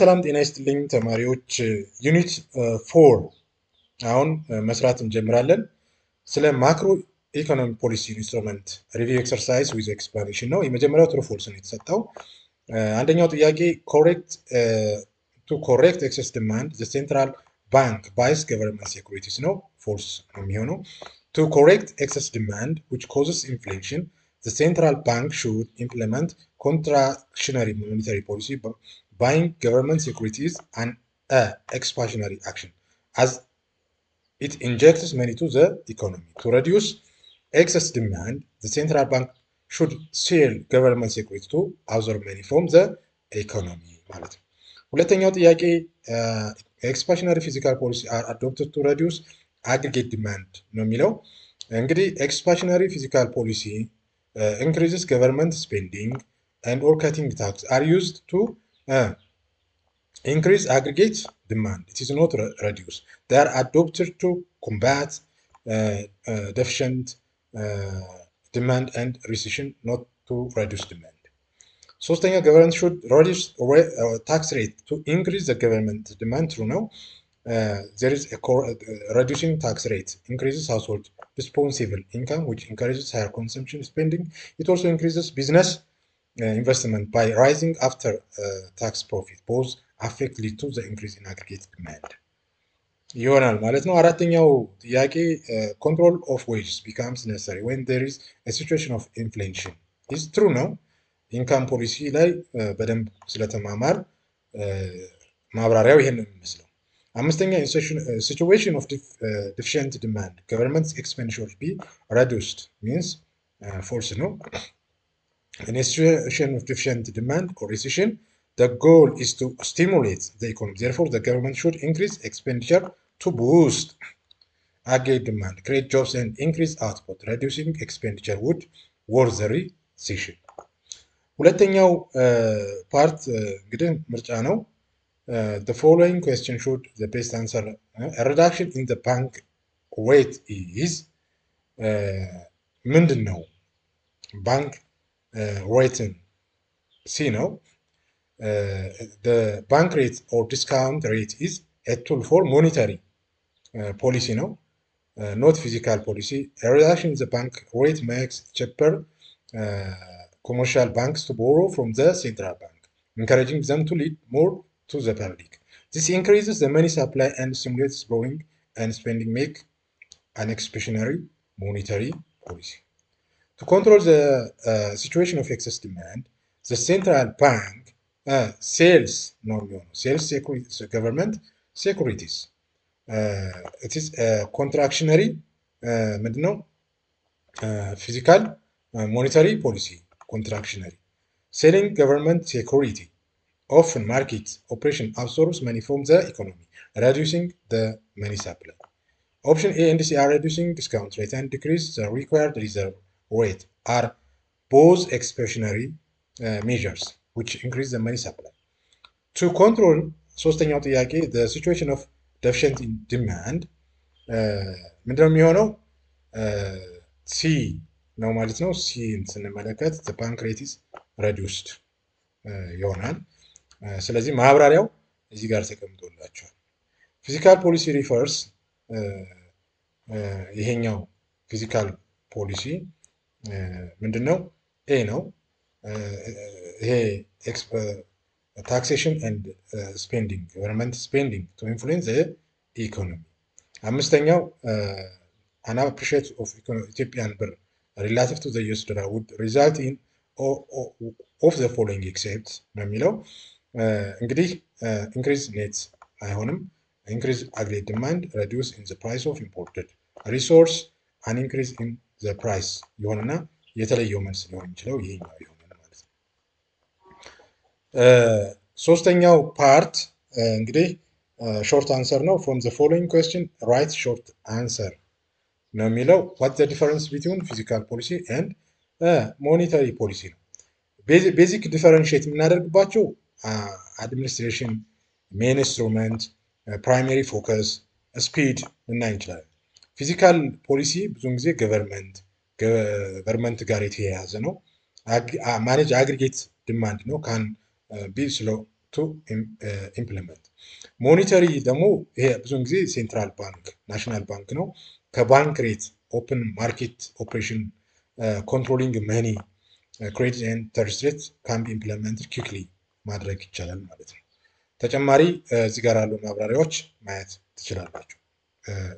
ሰላም ጤና ይስጥልኝ ተማሪዎች ዩኒት 4 አሁን መስራት እንጀምራለን። ስለ ማክሮ ኢኮኖሚ ፖሊሲ ኢንስትሩመንት ሪቪው ኤክሰርሳይዝ ዊዝ ኤክስፕላኔሽን ነው። የመጀመሪያው ትሩ ፎልስ ነው የተሰጠው። አንደኛው ጥያቄ ኮሬክት ኤክሰስ ዲማንድ ዘ ሴንትራል ባንክ ባይስ ገቨርንመንት ሴኩሪቲስ ነው። ፎልስ ነው የሚሆነው። ቱ ኮሬክት ኤክሰስ ዲማንድ ዊች ኮዝስ ኢንፍሌሽን ዘ ሴንትራል ባንክ ሹድ ኢምፕሊመንት ኮንትራክሽነሪ ሞኔታሪ ፖሊሲ buying government securities an expansionary action as it injects money to the economy. To reduce excess demand, the central bank should sell government securities to absorb money from the economy. ማለት ነው። ሁለተኛው ጥያቄ expansionary fiscal policy are adopted to reduce aggregate demand ነው የሚለው። እንግዲህ expansionary fiscal policy increases government spending and or cutting tax are used to increase aggregate demand. It is not reduce. They are adopted to combat deficient demand and recession, not to reduce demand. ሶስተኛ government should reduce tax rate to increase the government demand. True now. There is a reducing tax rate increases household disposable income, which encourages higher consumption spending. It also increases business investment by rising after tax profit. Both affect lead to the increase in aggregate demand ይሆናል ማለት ነው። አራተኛው ጥያቄ control of wages becomes necessary when there is a situation of inflation is true ነው። ኢንካም ፖሊሲ ላይ በደንብ ስለተማማር ማብራሪያው ይሄን ነው የሚመስለው። አምስተኛ situation of deficient demand government expenditure be reduced means false ነው። In a situation of deficient demand or recession, the goal is to stimulate the economy. Therefore, the government should increase expenditure to boost aggregate demand, create jobs, and increase output. Reducing expenditure would worsen the recession. ሁለተኛው ፓርት እንግዲህ ምርጫ ነው። The following question should the best answer. A reduction in the bank rate is ምንድን ነው? ባንክ rating C ነው. The bank rate or discount rate is a tool for monetary policy ነው, not physical policy. A reduction in the bank rate makes it cheaper commercial banks to borrow from the central bank, encouraging them to lend more to the public. This increases the money supply and stimulates borrowing and spending, make an expansionary monetary policy. To control the situation of excess demand, the central bank sells government securities. It is a contractionary physical monetary policy. Contractionary selling government security often market operation absorbs money from the economy, reducing the money supply. Option A and C are reducing discount rate and decrease the required reserve rate are both expansionary measures which increase the money supply. To control ሶስተኛው ጥያቄ the situation of deficient demand ምንድነው የሚሆነው? C ነው ማለት ነው። ሲን ስንመለከት the bank rate is reduced ይሆናል። ስለዚህ ማብራሪያው እዚህ ጋር ተቀምጦላችኋል። ፊዚካል ፖሊሲ ሪፈርስ ይሄኛው ፊዚካል ፖሊሲ ምንድነው? ኤ ነው። ይሄ ታክሴሽን ኤንድ ስፔንዲንግ ገቨርንመንት ስፔንዲንግ ቱ ኢንፍሉዌንስ ኢኮኖሚ። አምስተኛው አን አፕሪሺየት ኦፍ ኢትዮጵያን ብር ሪላቲቭ ቱ ዘ ዩኤስ ዶላር ውድ ሪዛልት ኢን ኦፍ ዘ ፎሎዊንግ ኤክሴፕት ነው የሚለው። እንግዲህ ኢንክሪዝ ኔት አይሆንም። ኢንክሪዝ አግሬጌት ዲማንድ ሬዲዩስ ኢን ዘ ፕራይስ ኦፍ ኢምፖርትድ ሪሶርስ አን ኢንክሪዝ ኢን ዘ ፕራይስ ይሆንና የተለየው መልስ ሊሆን የሚችለው ይሄኛው ይሆናል ማለት ነው። ሶስተኛው ፓርት እንግዲህ ሾርት አንሰር ነው። ፍሮም ዘ ፎሎዊንግ ኩዌስችን ራይት ሾርት አንሰር ነው የሚለው። ዋት ዘ ዲፈረንስ ቢትዊን ፊዚካል ፖሊሲ ኤንድ ሞኔታሪ ፖሊሲ ነው። ቤዚክ ዲፈረንሽት የምናደርግባቸው አድሚኒስትሬሽን፣ ሜን ኢንስትሩመንት፣ ፕራይመሪ ፎከስ፣ ስፒድ ልናይ እንችላለን። ፊዚካል ፖሊሲ ብዙውን ጊዜ ገቨርንመንት ጋር የተያያዘ ነው። ማኔጅ አግሪጌት ዲማንድ ነው። ካን ቢ to implement. ሞኒተሪ ደግሞ ይሄ ብዙውን ጊዜ ሴንትራል ባንክ ናሽናል ባንክ ነው። ከባንክ ሬት ኦፕን ማርኬት ኦፕሬሽን ኮንትሮሊንግ መኒ ክሬዲት ኤንድ ኢንተረስት ሬት ካን ቢ ኢምፕለመንትድ ኩዊክሊ ማድረግ ይቻላል ማለት ነው። ተጨማሪ እዚህ ጋር ያሉ ማብራሪያዎች ማየት ትችላላችሁ።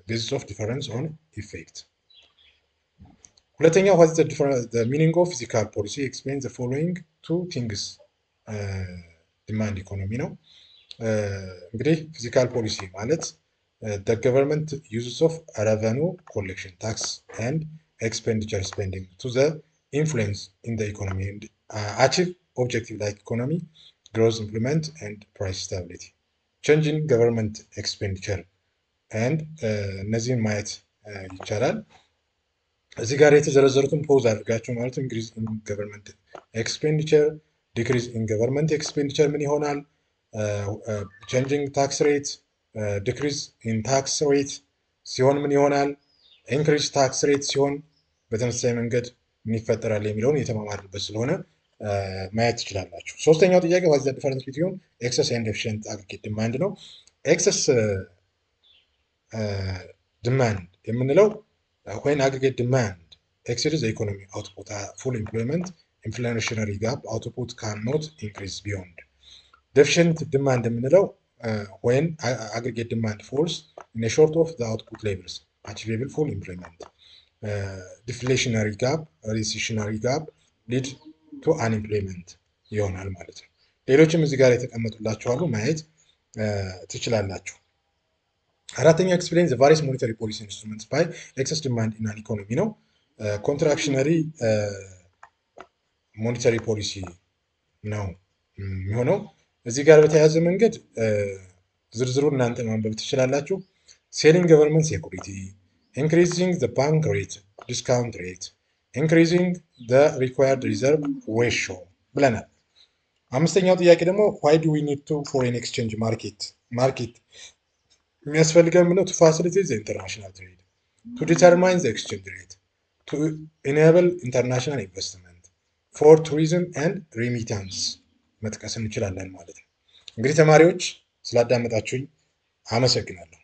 ቤዚስ ኦፍ ዲፈረንስ ኦን ኢፌክት። ሁለተኛው what is the meaning of fiscal policy explain the following two things ዲማንድ ኢኮኖሚ ነው። እንግዲህ ፊዚካል ፖሊሲ ማለት the government uses of revenue collection tax and expenditure spending to the influence in the economy and achieve objective like economy growth, employment and price stability. Changing government expenditure and እነዚህን ማየት ይቻላል። እዚህ ጋር የተዘረዘሩትን ፖዝ አድርጋችሁ ማለት increase in government expenditure, decrease in government expenditure ምን ይሆናል? changing tax rate, decrease in tax rate ሲሆን ምን ይሆናል? increase tax rate ሲሆን በተመሳሳይ መንገድ ምን ይፈጠራል የሚለውን የተማማርበት ስለሆነ ማየት ትችላላችሁ። ሶስተኛው ጥያቄ what is the difference between excess and efficient aggregate demand ነው። excess demand የምንለው when aggregate demand exceeds the economy output, full employment, inflationary gap, output cannot increase beyond. Deficient demand የምንለው when aggregate demand falls in a short of the output levels, achievable full employment. Deflationary gap, recessionary gap lead to unemployment ይሆናል ማለት ነው። ሌሎችም እዚህ ጋር የተቀመጡላችሁ አሉ ማየት ትችላላችሁ። አራተኛው explain the various monetary policy instruments by excess demand in an economy ነው። ኮንትራክሽነሪ ሞኔታሪ ፖሊሲ ነው የሚሆነው። እዚህ ጋር በተያያዘ መንገድ ዝርዝሩን እናንተ ማንበብ ትችላላችሁ። ሴሊንግ ገቨርንመንት ሴኩሪቲ፣ ኢንክሪዚንግ ዘ ባንክ ሬት ዲስካውንት ሬት፣ ኢንክሪዚንግ ዘ ሪኳየርድ ሪዘርቭ ሬሾ ብለናል። አምስተኛው ጥያቄ ደግሞ ዋይ ዱ ዊ ኒድ ቱ ፎሬን ኤክስቼንጅ ማርኬት የሚያስፈልገን ምነው? ቱ ፋሲሊቴት ዘ ኢንተርናሽናል ትሬድ፣ ቱ ዲተርማይን ዘ ኤክስቼንጅ ሬት፣ ቱ ኢኔብል ኢንተርናሽናል ኢንቨስትመንት፣ ፎር ቱሪዝም ኤንድ ሪሚታንስ መጥቀስ እንችላለን ማለት ነው። እንግዲህ ተማሪዎች ስላዳመጣችሁኝ አመሰግናለሁ።